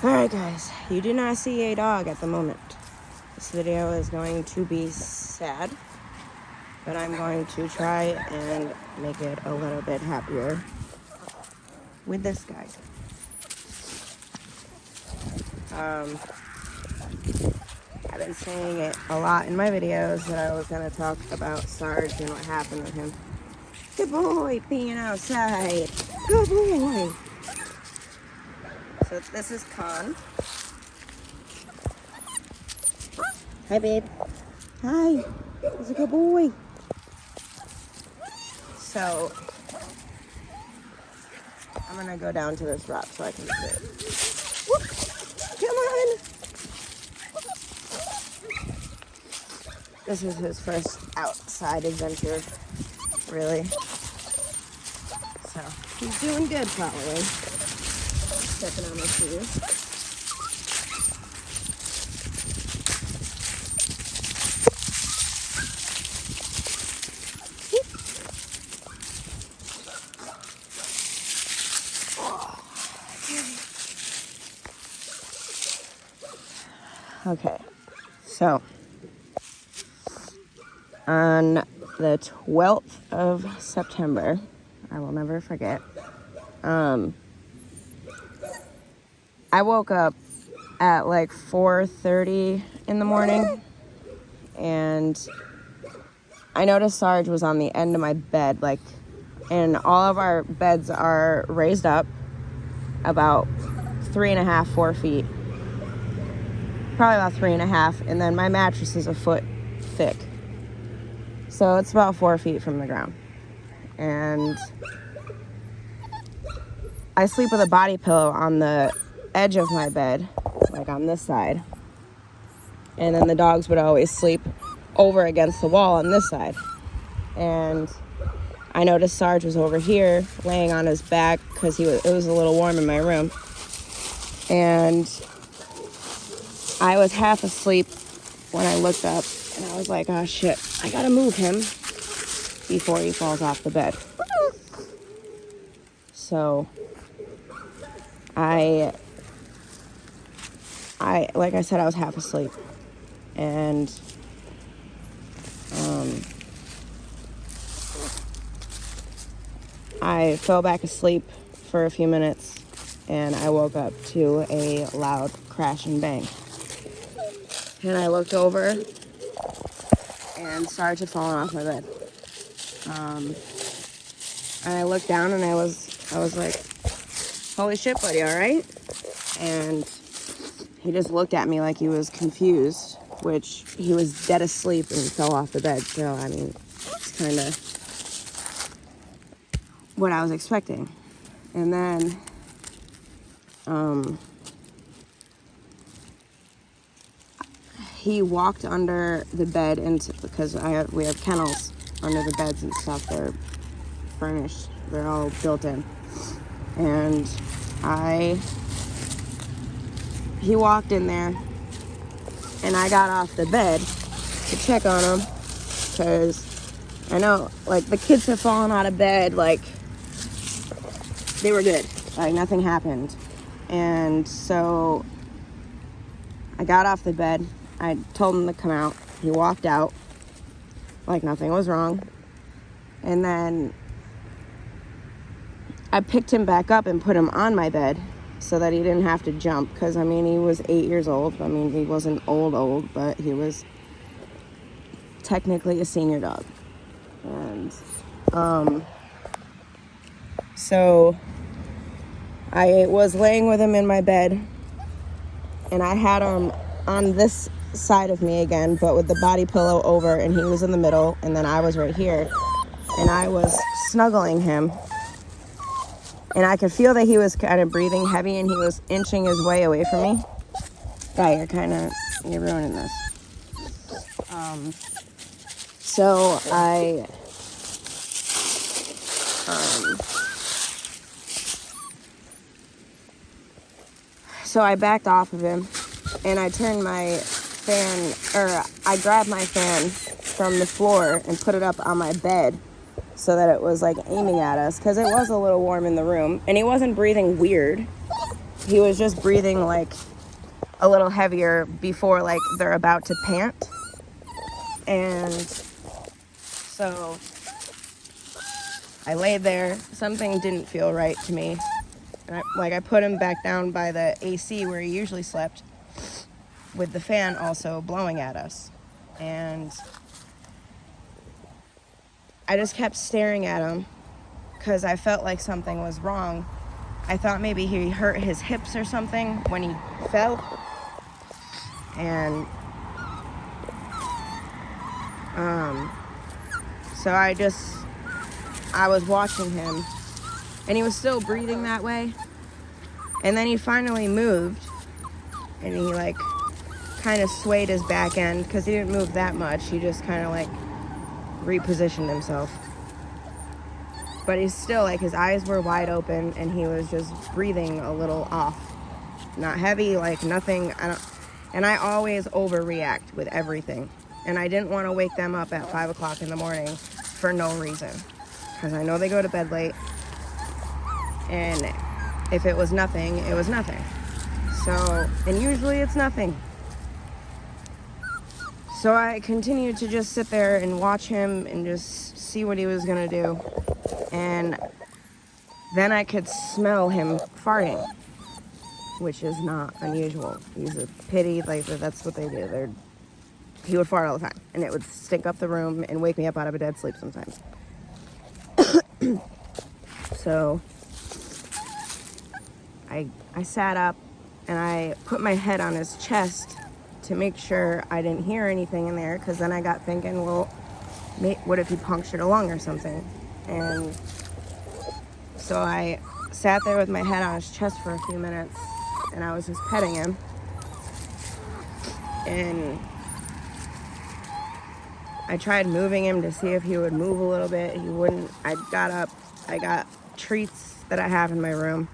Alright guys, you do not see a dog at the moment. This video is going to be sad, but I'm going to try and make it a little bit happier with this guy. I've been saying it a lot in my videos that I was going to talk about Sarge and what happened with him. Good boy being outside. Good boy. So this is Khan. Hi, babe. Hi. He's a good boy. So I'm going to go down to this rock so I can see it. Whoop. Come on. This is his first outside adventure, really. So he's doing good, probably. Stepping on my shoes. Okay, so on the 12th of September, I will never forget, I woke up at like 4:30 in the morning, and I noticed Sarge was on the end of my bed, and all of our beds are raised up about 3.5, 4 feet. Probably about 3.5, and then my mattress is a foot thick. So it's about 4 feet from the ground. And I sleep with a body pillow on the edge of my bed, like on this side. And then the dogs would always sleep over against the wall on this side. And I noticed Sarge was over here laying on his back because it was a little warm in my room. And I was half asleep when I looked up, and I was like, oh shit, I gotta move him before he falls off the bed. So I like I said, I was half asleep, and I fell back asleep for a few minutes, and I woke up to a loud crash and bang. And I looked over, and Sarge had fallen off my bed. And I looked down, and I was like, holy shit, buddy, all right? And he just looked at me like he was confused, which he was dead asleep and fell off the bed. So, I mean, it's kind of what I was expecting. And then, he walked under the bed, because we have kennels under the beds and stuff. They're furnished. They're all built in. And he walked in there, and I got off the bed to check on him, because I know, the kids have fallen out of bed, they were good. Nothing happened. And so I got off the bed. I told him to come out. He walked out like nothing was wrong. And then I picked him back up and put him on my bed so that he didn't have to jump. Because, I mean, he was 8 years old. I mean, he wasn't old, but he was technically a senior dog. And so I was laying with him in my bed, and I had him on this side of me again, but with the body pillow over, and he was in the middle, and then I was right here, and I was snuggling him, and I could feel that he was kind of breathing heavy, and he was inching his way away from me. Guy, you're ruining this. So I backed off of him, and I turned my fan, I grabbed my fan from the floor and put it up on my bed so that it was aiming at us, because it was a little warm in the room, and he wasn't breathing weird. he was just breathing like a little heavier before like they're about to pant. And so I laid there. Something didn't feel right to me. And I put him back down by the AC where he usually slept, with the fan also blowing at us. And I just kept staring at him because I felt like something was wrong. I thought maybe he hurt his hips or something when he fell. And so I was watching him, and he was still breathing that way. And then he finally moved, and he like kind of swayed his back end because he didn't move that much. He just kind of like repositioned himself. But he's still like, his eyes were wide open and he was just breathing a little off. Not heavy, like nothing. And I always overreact with everything. And I didn't want to wake them up at 5 o'clock in the morning for no reason. Because I know they go to bed late. And if it was nothing, it was nothing. So, and usually it's nothing. So I continued to just sit there and watch him and just see what he was going to do. And then I could smell him farting, which is not unusual. He's a pity, like that's what they do. He would fart all the time, and it would stink up the room and wake me up out of a dead sleep sometimes. So I sat up and I put my head on his chest to make sure I didn't hear anything in there, because then I got thinking, well, what if he punctured a lung or something? And so I sat there with my head on his chest for a few minutes, and I was just petting him. And I tried moving him to see if he would move a little bit. He wouldn't. I got up. I got treats that I have in my room.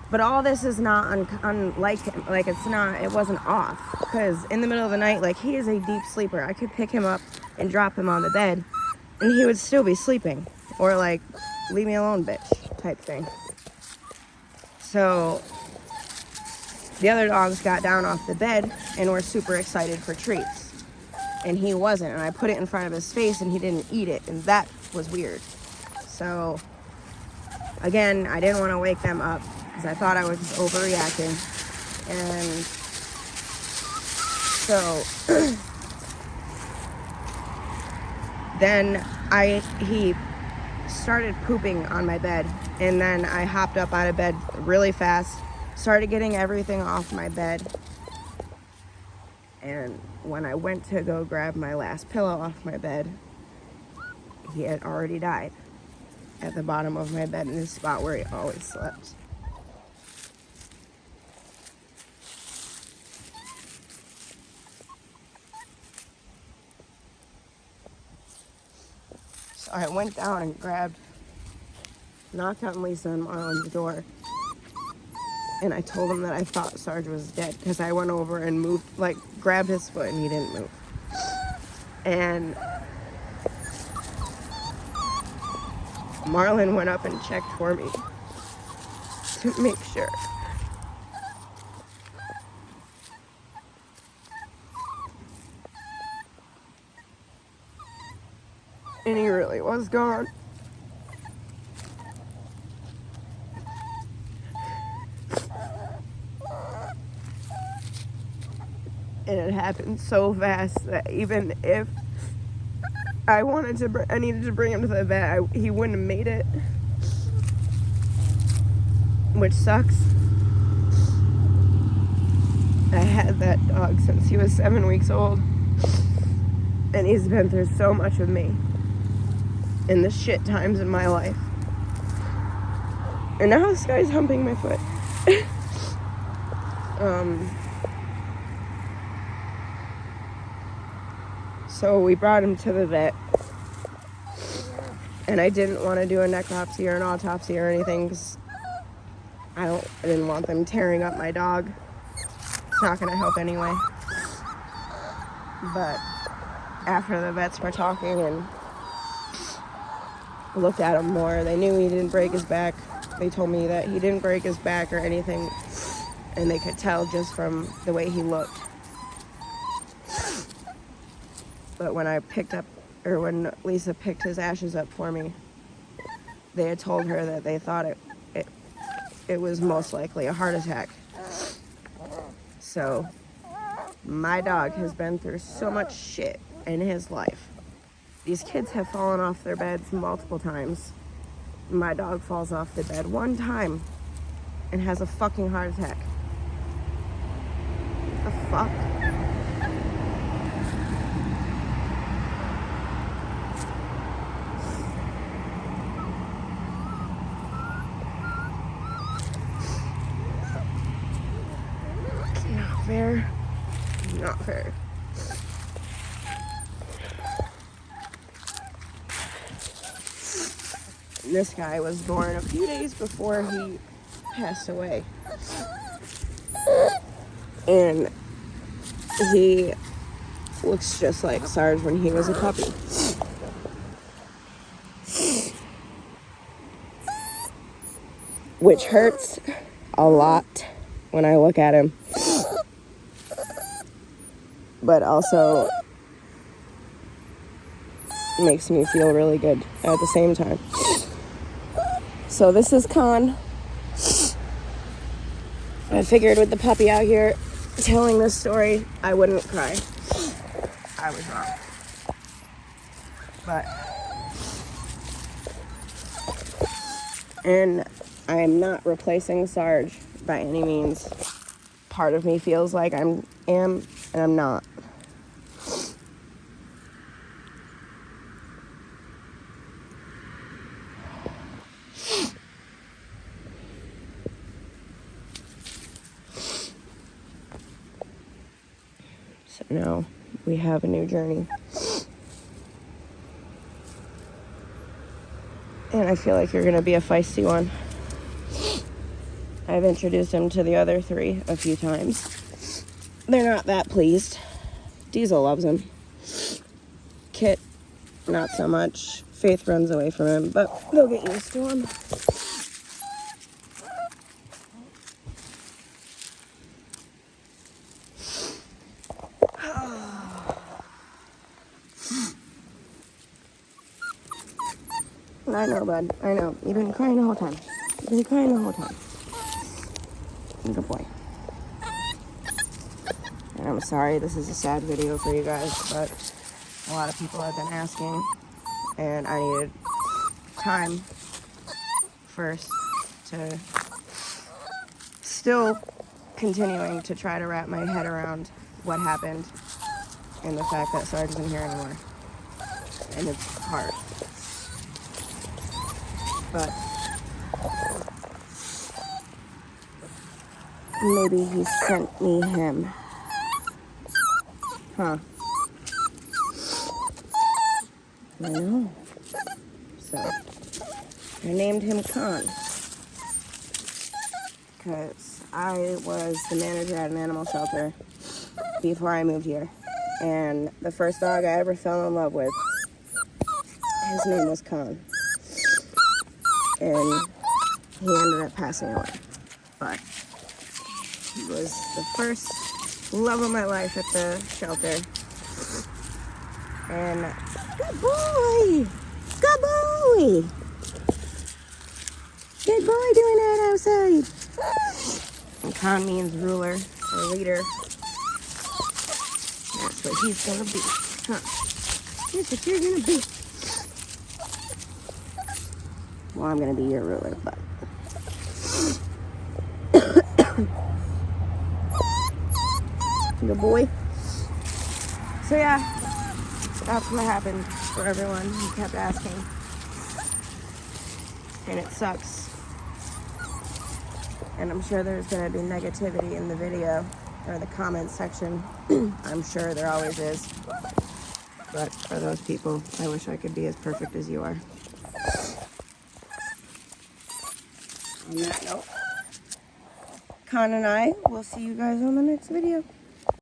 But all this is not unlike him. Like, it wasn't off. Because in the middle of the night, like, he is a deep sleeper. I could pick him up and drop him on the bed, and he would still be sleeping. Or, like, leave me alone, bitch, type thing. So the other dogs got down off the bed and were super excited for treats. And he wasn't. And I put it in front of his face, and he didn't eat it. And that was weird. So, again, I didn't want to wake them up, because I thought I was just overreacting. And so then he started pooping on my bed, and then I hopped up out of bed really fast, started getting everything off my bed. And when I went to go grab my last pillow off my bed, he had already died at the bottom of my bed in the spot where he always slept. So I went down and knocked on Lisa and Marlon's door, and I told him that I thought Sarge was dead, because I went over and moved, like, grabbed his foot, and he didn't move. And Marlon went up and checked for me to make sure. And he really was gone. And it happened so fast that even if I needed to bring him to the vet, he wouldn't have made it. Which sucks. I had that dog since he was 7 weeks old. And he's been through so much with me in the shit times in my life. And now this guy's humping my foot. So we brought him to the vet. And I didn't want to do a necropsy or an autopsy or anything, because I didn't want them tearing up my dog. It's not going to help anyway. But after the vets were talking and looked at him more, they knew he didn't break his back. They told me that he didn't break his back or anything, and they could tell just from the way he looked. But when when Lisa picked his ashes up for me, they had told her that they thought it was most likely a heart attack. So my dog has been through so much shit in his life. These kids have fallen off their beds multiple times. My dog falls off the bed one time and has a fucking heart attack. What the fuck? Not fair. Not fair. This guy was born a few days before he passed away. And he looks just like Sarge when he was a puppy. Which hurts a lot when I look at him. But also makes me feel really good at the same time. So this is Con. I figured with the puppy out here telling this story, I wouldn't cry. I was wrong. And I'm not replacing Sarge by any means. Part of me feels like I am, and I'm not. So now we have a new journey. And I feel like you're going to be a feisty one. I've introduced him to the other three a few times. They're not that pleased. Diesel loves him. Kit, not so much. Faith runs away from him, but they'll get used to him. I know, bud. I know. You've been crying the whole time. You've been crying the whole time. Good boy. And I'm sorry this is a sad video for you guys, but a lot of people have been asking, and I needed time first to still continuing to try to wrap my head around what happened and the fact that Sarge isn't here anymore. And it's hard. But maybe he sent me him. Huh. I know. So, I named him Con. Because I was the manager at an animal shelter before I moved here. And the first dog I ever fell in love with, his name was Con. And he ended up passing away. But he was the first love of my life at the shelter. And good boy! Good boy! Good boy doing that outside. And Con means ruler or leader. That's what he's gonna be. Huh. That's what you're gonna be. Well, I'm gonna be your ruler, but good boy. So yeah, that's what happened for everyone who kept asking, and it sucks. And I'm sure there's gonna be negativity in the video or the comments section. I'm sure there always is. But for those people, I wish I could be as perfect as you are. On that note, Con and I will see you guys on the next video.